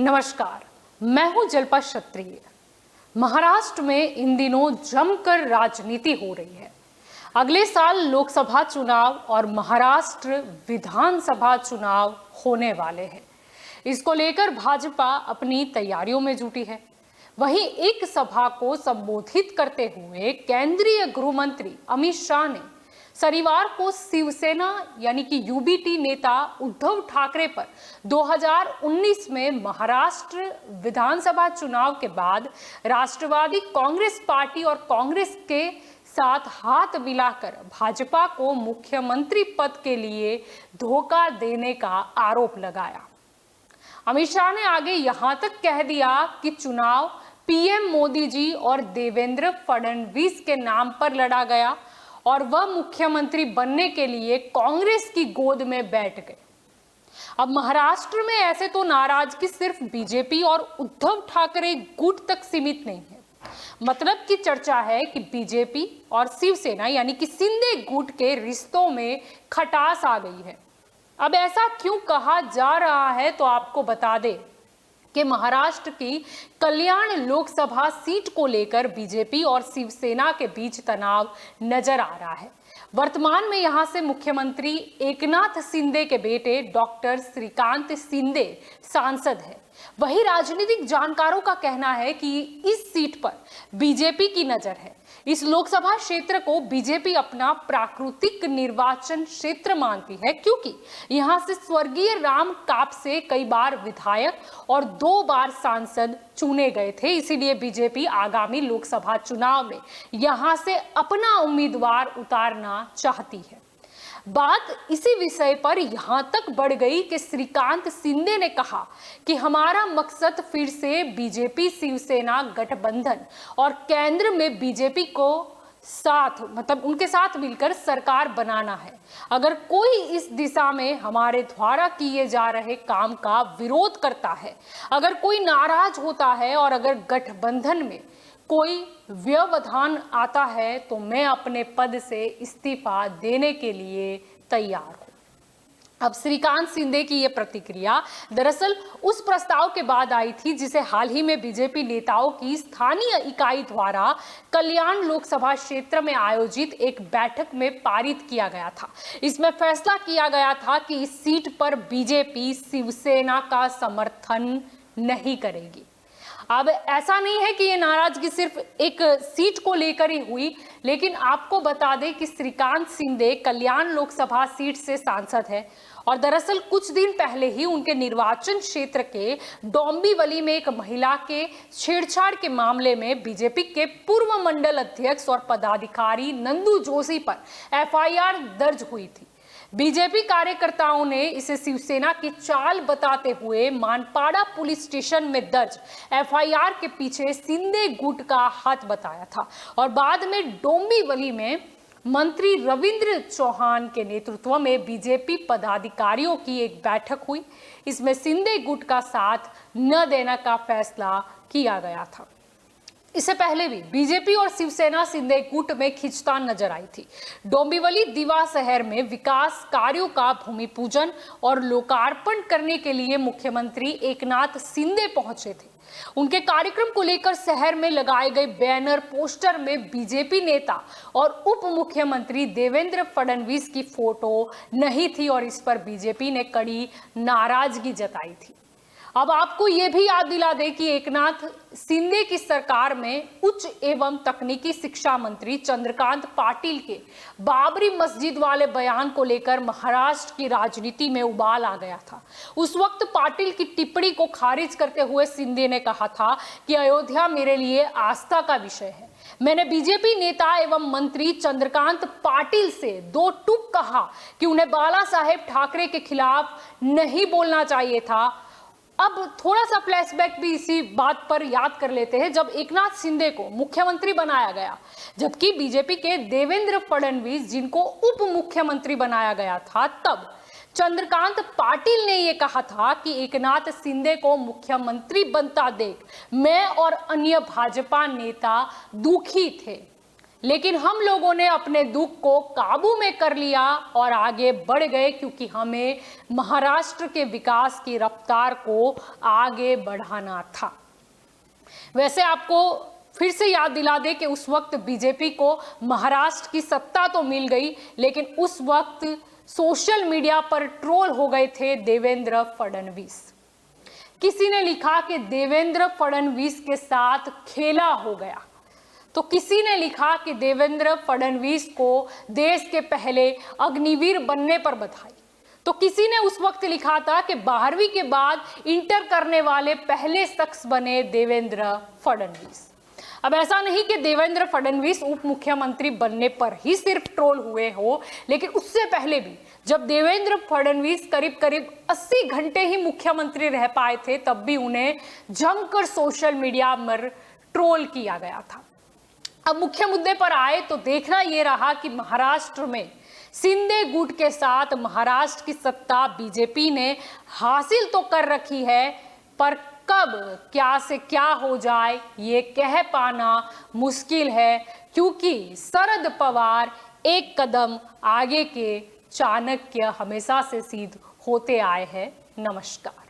नमस्कार, मैं हूं जल्पा क्षत्रिय। महाराष्ट्र में इन दिनों जमकर राजनीति हो रही है। अगले साल लोकसभा चुनाव और महाराष्ट्र विधानसभा चुनाव होने वाले हैं। इसको लेकर भाजपा अपनी तैयारियों में जुटी है। वहीं एक सभा को संबोधित करते हुए केंद्रीय गृह मंत्री अमित शाह ने शनिवार को शिवसेना यानी कि यूबीटी नेता उद्धव ठाकरे पर 2019 में महाराष्ट्र विधानसभा चुनाव के बाद राष्ट्रवादी कांग्रेस पार्टी और कांग्रेस के साथ हाथ मिलाकर भाजपा को मुख्यमंत्री पद के लिए धोखा देने का आरोप लगाया। अमित शाह ने आगे यहां तक कह दिया कि चुनाव पीएम मोदी जी और देवेंद्र फडणवीस के नाम पर लड़ा गया और वह मुख्यमंत्री बनने के लिए कांग्रेस की गोद में बैठ गए। अब महाराष्ट्र में ऐसे तो नाराजगी सिर्फ बीजेपी और उद्धव ठाकरे गुट तक सीमित नहीं है। मतलब की चर्चा है कि बीजेपी और शिवसेना यानी कि शिंदे गुट के रिश्तों में खटास आ गई है। अब ऐसा क्यों कहा जा रहा है तो आपको बता दें कि महाराष्ट्र की कल्याण लोकसभा सीट को लेकर बीजेपी और शिवसेना के बीच तनाव नजर आ रहा है। वर्तमान में यहां से मुख्यमंत्री एकनाथ शिंदे के बेटे डॉक्टर श्रीकांत शिंदे सांसद है। वही राजनीतिक जानकारों का कहना है कि इस सीट पर बीजेपी की नजर है। इस लोकसभा क्षेत्र को बीजेपी अपना प्राकृतिक निर्वाचन क्षेत्र मानती है, क्योंकि यहां से स्वर्गीय राम कापसे कई बार विधायक और 2 बार सांसद चुने गए थे। इसीलिए बीजेपी आगामी लोकसभा चुनाव में यहां से अपना उम्मीदवार उतारना चाहती है। बात इसी विषय पर यहां तक बढ़ गई कि श्रीकांत शिंदे ने कहा कि हमारा मकसद फिर से बीजेपी शिवसेना गठबंधन और केंद्र में बीजेपी को उनके साथ मिलकर सरकार बनाना है। अगर कोई इस दिशा में हमारे द्वारा किए जा रहे काम का विरोध करता है, अगर कोई नाराज होता है और अगर गठबंधन में कोई व्यवधान आता है तो मैं अपने पद से इस्तीफा देने के लिए तैयार हूं। अब श्रीकांत शिंदे की यह प्रतिक्रिया दरअसल उस प्रस्ताव के बाद आई थी जिसे हाल ही में बीजेपी नेताओं की स्थानीय इकाई द्वारा कल्याण लोकसभा क्षेत्र में आयोजित एक बैठक में पारित किया गया था। इसमें फैसला किया गया था कि इस सीट पर बीजेपी शिवसेना का समर्थन नहीं करेगी। अब ऐसा नहीं है कि ये नाराजगी सिर्फ एक सीट को लेकर ही हुई, लेकिन आपको बता दें कि श्रीकांत शिंदे कल्याण लोकसभा सीट से सांसद है और दरअसल कुछ दिन पहले ही उनके निर्वाचन क्षेत्र के डोंबिवली में एक महिला के छेड़छाड़ के मामले में बीजेपी के पूर्व मंडल अध्यक्ष और पदाधिकारी नंदू जोशी पर एफआईआर दर्ज हुई थी। बीजेपी कार्यकर्ताओं ने इसे शिवसेना की चाल बताते हुए मानपाड़ा पुलिस स्टेशन में दर्ज एफआईआर के पीछे शिंदे गुट का हाथ बताया था और बाद में डोंबिवली में मंत्री रविंद्र चौहान के नेतृत्व में बीजेपी पदाधिकारियों की एक बैठक हुई। इसमें शिंदे गुट का साथ न देने का फैसला किया गया था। इससे पहले भी बीजेपी और शिवसेना शिंदे गुट में खींचतान नजर आई थी। डोंबिवली दिवा शहर में विकास कार्यों का भूमि पूजन और लोकार्पण करने के लिए मुख्यमंत्री एकनाथ शिंदे पहुंचे थे। उनके कार्यक्रम को लेकर शहर में लगाए गए बैनर पोस्टर में बीजेपी नेता और उप मुख्यमंत्री देवेंद्र फडणवीस की फोटो नहीं थी और इस पर बीजेपी ने कड़ी नाराजगी जताई थी। अब आपको यह भी याद दिला दें कि एकनाथ शिंदे की सरकार में उच्च एवं तकनीकी शिक्षा मंत्री चंद्रकांत पाटिल के बाबरी मस्जिद वाले बयान को लेकर महाराष्ट्र की राजनीति में उबाल आ गया था। उस वक्त पाटिल की टिप्पणी को खारिज करते हुए शिंदे ने कहा था कि अयोध्या मेरे लिए आस्था का विषय है। मैंने बीजेपी नेता एवं मंत्री चंद्रकांत पाटिल से 2 टूक कहा कि उन्हें बाला साहेब ठाकरे के खिलाफ नहीं बोलना चाहिए था। अब थोड़ा सा फ्लैशबैक भी इसी बात पर याद कर लेते हैं जब एकनाथ शिंदे को मुख्यमंत्री बनाया गया, जबकि बीजेपी के देवेंद्र फडणवीस जिनको उप मुख्यमंत्री बनाया गया था, तब चंद्रकांत पाटिल ने यह कहा था कि एकनाथ शिंदे को मुख्यमंत्री बनता देख मैं और अन्य भाजपा नेता दुखी थे। लेकिन हम लोगों ने अपने दुख को काबू में कर लिया और आगे बढ़ गए, क्योंकि हमें महाराष्ट्र के विकास की रफ्तार को आगे बढ़ाना था। वैसे आपको फिर से याद दिला दे कि उस वक्त बीजेपी को महाराष्ट्र की सत्ता तो मिल गई, लेकिन उस वक्त सोशल मीडिया पर ट्रोल हो गए थे देवेंद्र फडणवीस। किसी ने लिखा कि देवेंद्र फडणवीस के साथ खेला हो गया, तो किसी ने लिखा कि देवेंद्र फडणवीस को देश के पहले अग्निवीर बनने पर बधाई, तो किसी ने उस वक्त लिखा था कि 12वीं के बाद इंटर करने वाले पहले शख्स बने देवेंद्र फडणवीस। अब ऐसा नहीं कि देवेंद्र फडणवीस उप मुख्यमंत्री बनने पर ही सिर्फ ट्रोल हुए हो, लेकिन उससे पहले भी जब देवेंद्र फडणवीस करीब करीब 80 घंटे ही मुख्यमंत्री रह पाए थे, तब भी उन्हें जमकर सोशल मीडिया पर ट्रोल किया गया था। अब मुख्य मुद्दे पर आए तो देखना यह रहा कि महाराष्ट्र में शिंदे गुट के साथ महाराष्ट्र की सत्ता बीजेपी ने हासिल तो कर रखी है, पर कब क्या से क्या हो जाए ये कह पाना मुश्किल है, क्योंकि शरद पवार एक कदम आगे के चाणक्य हमेशा से सिद्ध होते आए हैं। नमस्कार।